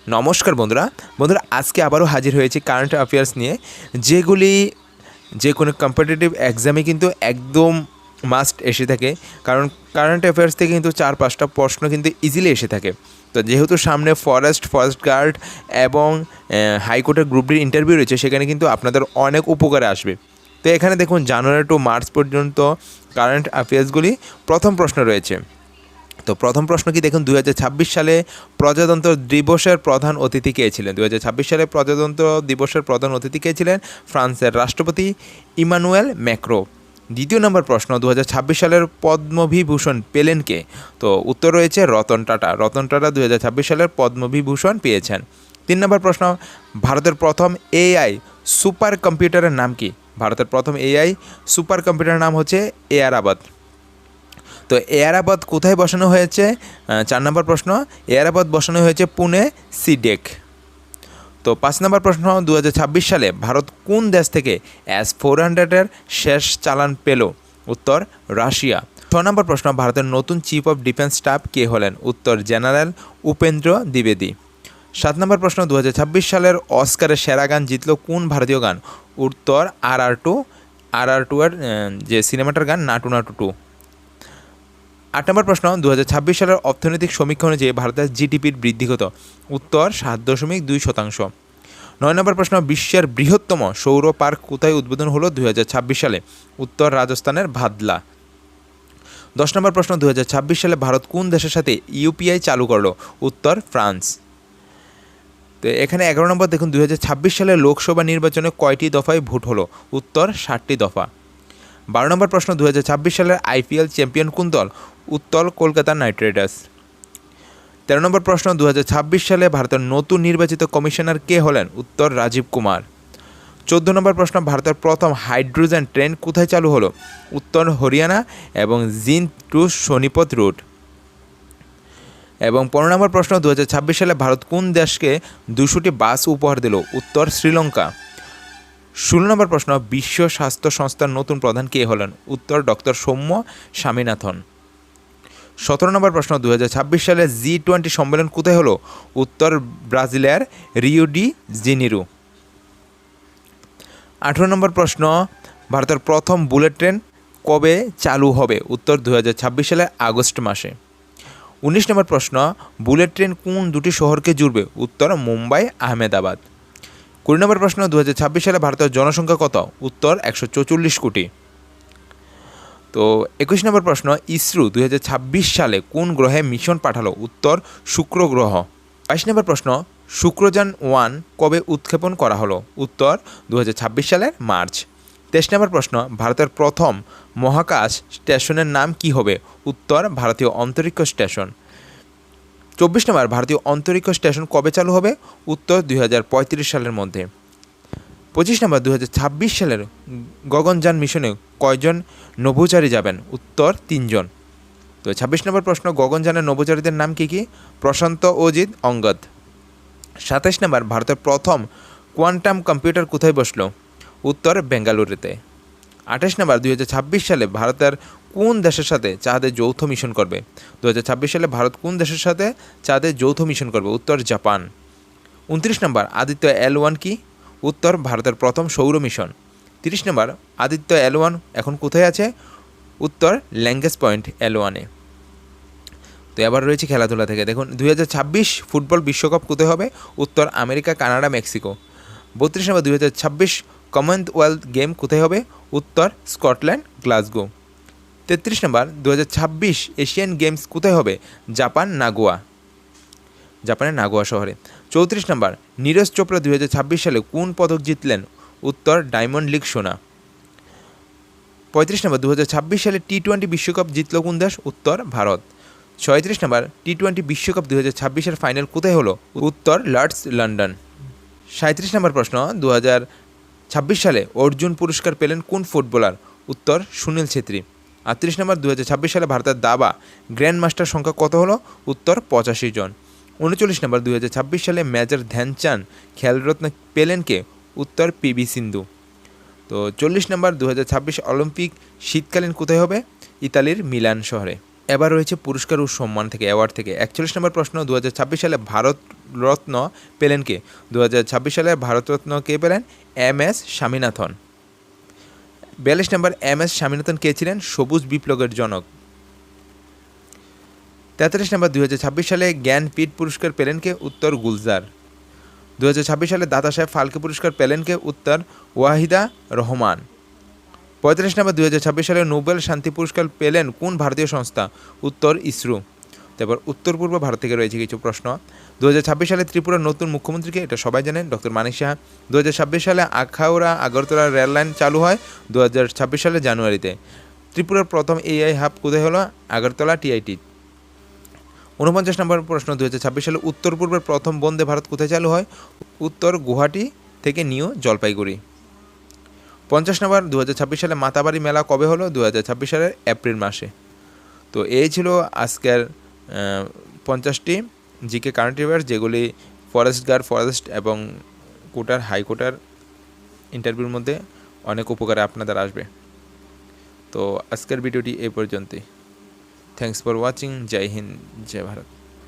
নমস্কার বন্ধুরা আজকে আবারও হাজির হয়েছি কারেন্ট অ্যাফেয়ার্স নিয়ে, যেগুলি যে কোনো কম্পিটিটিভ এক্সামে কিন্তু একদম মাস্ট এসে থাকে। কারণ কারেন্ট অ্যাফেয়ার্স থেকে কিন্তু 4-5টা প্রশ্ন কিন্তু ইজিলি এসে থাকে। তো যেহেতু সামনে ফরেস্ট গার্ড এবং হাইকোর্টের গ্রুপ ডির ইন্টারভিউ রয়েছে, সেখানে কিন্তু আপনাদের অনেক উপকারে আসবে। তো এখানে দেখুন জানুয়ারি টু মার্চ পর্যন্ত কারেন্ট অ্যাফেয়ার্সগুলি প্রথম প্রশ্ন রয়েছে। তো প্রথম প্রশ্ন কি দেখুন, 2026 সালে প্রজাতন্ত্র দিবসের প্রধান অতিথি কে ছিলেন? 2026 সালে প্রজাতন্ত্র দিবসের প্রধান অতিথি কে ছিলেন? ফ্রান্সের রাষ্ট্রপতি ইমানুয়েল ম্যাক্রো। দ্বিতীয় নম্বর প্রশ্ন, 2026 সালের পদ্মবিভূষণ পেলেন কে? তো উত্তর রয়েছে রতন টাটা। 2026 সালের পদ্মবিভূষণ পেয়েছেন। 3 নম্বর প্রশ্ন, ভারতের প্রথম এআই সুপার কম্পিউটারের নাম কি? ভারতের প্রথম এআই সুপার কম্পিউটারের নাম হচ্ছে এয়ারাবাদ। তো এয়ারাবাদ কোথায় বসানো হয়েছে? 4 নম্বর প্রশ্ন, এয়ারাবাদ বসানো হয়েছে পুনে সিডেক। তো 5 নম্বর প্রশ্ন, 2026 সালে ভারত কোন দেশ থেকে S-400-এর শেষ চালান পেল? উত্তর রাশিয়া। 6 নম্বর প্রশ্ন, ভারতের নতুন চিফ অফ ডিফেন্স স্টাফ কে হলেন? উত্তর জেনারেল উপেন্দ্র দ্বিবেদী। 7 নম্বর প্রশ্ন, 2026 সালের অস্কারের সেরা গান জিতল কোন ভারতীয় গান? উত্তর RR2 এর যে সিনেমাটার গান নাটু নাটু 2। 8 নম্বর প্রশ্ন, 2026 সালের অর্থনৈতিক সমীক্ষা অনুযায়ী ভারতের জিডিপির বৃদ্ধি কত? উত্তর 7.2%। 9 নম্বর প্রশ্ন, বিশ্বের বৃহত্তম সৌর পার্ক কোথায় উদ্বোধন হলো 2026 সালে? উত্তর রাজস্থানের ভাদলা। 10 নম্বর প্রশ্ন, 2026 সালে ভারত কোন দেশের সাথে ইউপিআই চালু করলো? উত্তর ফ্রান্স। তো এখানে 11 নম্বর দেখুন, 2026 সালে লোকসভা নির্বাচনে কয়টি দফায় ভোট হলো? উত্তর 60টি দফা। 12 নম্বর প্রশ্ন, 2026 সালের আইপিএল চ্যাম্পিয়ন কোন দল? উত্তর কলকাতা নাইট রাইডার্স। 13 নম্বর প্রশ্ন, 2026 সালে ভারতের নতুন নির্বাচিত কমিশনার কে হলেন? উত্তর রাজীব কুমার। 14 নম্বর প্রশ্ন, ভারতের প্রথম হাইড্রোজেন ট্রেন কোথায় চালু হলো? উত্তর হরিয়ানা এবং জিন্দ টু সোনিপত রুট। এবং 15 নম্বর প্রশ্ন, 2026 সালে ভারত কোন দেশকে 200টি বাস উপহার দিল? উত্তর শ্রীলঙ্কা। 16 নম্বর প্রশ্ন, বিশ্ব স্বাস্থ্য সংস্থার নতুন প্রধান কে হলেন? উত্তর ডক্টর সৌম্য স্বামীনাথন। 17 নম্বর প্রশ্ন, 2026 সালে G20 সম্মেলন কোথায় হলো? উত্তর ব্রাজিলের রিও ডি জেনিরো। 18 নম্বর প্রশ্ন, ভারতের প্রথম বুলেট ট্রেন কবে চালু হবে? উত্তর 2026 সালের আগস্ট মাসে। 19 নম্বর প্রশ্ন, বুলেট ট্রেন কোন দুটি শহরকে জুড়বে? উত্তর মুম্বাই আহমেদাবাদ। 20 নম্বর প্রশ্ন, 2026 সালে ভারতের জনসংখ্যা কত? উত্তর 144 কোটি। তো 21 নম্বর প্রশ্ন, ইসরো 2026 সালে কোন গ্রহে মিশন পাঠালো? উত্তর শুক্র গ্রহ। 22 নম্বর প্রশ্ন, শুক্রযান 1 কবে উৎক্ষেপণ করা হলো? উত্তর 2026 সালের মার্চ। 23 নম্বর প্রশ্ন, ভারতের প্রথম মহাকাশ স্টেশনের নাম কি হবে? উত্তর ভারতীয় অন্তরিক্ষ স্টেশন। 24 নম্বর, ভারতীয় অন্তরিক্ষ স্টেশন কবে চালু হবে? উত্তর 2035 সালের মধ্যে। 25 নম্বর, 2026 সালের গগনযান মিশনে কয়জন নভোচারী যাবেন? উত্তর 3 জন। তো 26 নম্বর প্রশ্ন, গগনযানের নভোচারীদের নাম কি কি? প্রশান্ত, অজিত, অঙ্গদ। 27 নম্বর, ভারতের প্রথম কোয়ান্টাম কম্পিউটার কোথায় বসলো? উত্তর বেঙ্গালুরুতে। 28 নম্বর, 2026 সালে ভারতের কোন দেশের সাথে চাঁদে যৌথ মিশন করবে? 2026 সালে ভারত কোন দেশের সাথে চাঁদে যৌথ মিশন করবে? উত্তর জাপান। 29 নম্বর, আদিত্য L1 কি? উত্তর ভারতের প্রথম সৌর মিশন। 30 নম্বর, আদিত্য L1 এখন কোথায় আছে? উত্তর ল্যাঙ্গেস পয়েন্ট L1-এ। তো এবার রয়েছে খেলাধুলা থেকে, দেখুন 2026 ফুটবল বিশ্বকাপ কোথায় হবে? উত্তর আমেরিকা, কানাডা, মেক্সিকো। 32 নম্বর, 2026 কমনওয়েলথ গেম কোথায় হবে? উত্তর স্কটল্যান্ড, গ্লাসগো। 33 নম্বর, 2026 এশিয়ান গেমস কোথায় হবে? জাপানের নাগোয়া শহরে। 34 নম্বর, নীরজ চোপড়া 2026 সালে কোন পদক জিতলেন? উত্তর ডায়মন্ড লিগ সোনা। 35 নম্বর, 2026 সালে T20 বিশ্বকাপ জিতল কোন দেশ? উত্তর ভারত। 36 নম্বর, T20 বিশ্বকাপ 2026-এর ফাইনাল কোথায় হলো? উত্তর লর্ডস, লন্ডন। 37 নম্বর প্রশ্ন, 2026 সালে অর্জুন পুরস্কার পেলেন কোন ফুটবলার? উত্তর সুনীল ছেত্রী। 38 নম্বর, 2026 সালে ভারতের দাবা গ্র্যান্ড মাস্টার সংখ্যা কত হলো? উত্তর 85 জন। 39 নম্বর, 2026 সালে মেজর ধ্যানচাঁদ খেলরত্ন পেলেন কে? উত্তর PV সিন্ধু। তো 40 নম্বর, 2026 অলিম্পিক শীতকালীন কোথায় হবে? ইতালির মিলান শহরে। এবার রয়েছে পুরস্কার ও সম্মান থেকে, অ্যাওয়ার্ড থেকে। 41 নম্বর প্রশ্ন, 2026 সালে ভারতরত্ন পেলেন কে? 2026 সালে ভারতরত্ন কে পেলেন? MS স্বামীনাথন। 42 নম্বর, MS স্বামীনাথন কে ছিলেন? সবুজ বিপ্লবের জনক। 43 নম্বর, 2026 সালে জ্ঞানপীঠ পুরস্কার পেলেন কে? উত্তর গুলজার। 2026 সালে দাদা সাহেব ফালকে পুরস্কার পেলেন কে? উত্তর ওয়াহিদা রহমান। 35 নম্বর, 2026 সালে নোবেল শান্তি পুরস্কার পেলেন কোন ভারতীয় সংস্থা? উত্তর ইসরো। তারপর উত্তর পূর্ব ভারত থেকে রয়েছে কিছু প্রশ্ন। 2026 সালে ত্রিপুরার নতুন মুখ্যমন্ত্রীকে? এটা সবাই জানেন, ডক্টর মানিক সাহা। 2026 সালে আখাউড়া আগরতলা রেললাইন চালু হয় 2026 সালের জানুয়ারিতে। ত্রিপুরার প্রথম AI হাব কোথায় হলো? আগরতলা TIT। 49 নম্বর প্রশ্ন, 2026 সালে উত্তর পূর্বের প্রথম বন্দে ভারত কোথায় চালু হয়? উত্তর গুয়াহাটি থেকে নিউ জলপাইগুড়ি। 50 নম্বর, 2026 সালে মাতাবাড়ি মেলা কবে হলো? 2026 সালের এপ্রিল মাসে। তো এই ছিল আজকের 50টি জিকে কারেন্ট অ্যাফেয়ার্স, যেগুলি ফরেস্ট গার্ড, ফরেস্ট এবং কোটার হাইকোর্টের ইন্টারভিউর মধ্যে অনেক উপকারে আপনাদের আসবে। তো আজকের ভিডিওটি এই পর্যন্তই। Thanks for watching. জয় হিন্দ, জয় ভারত।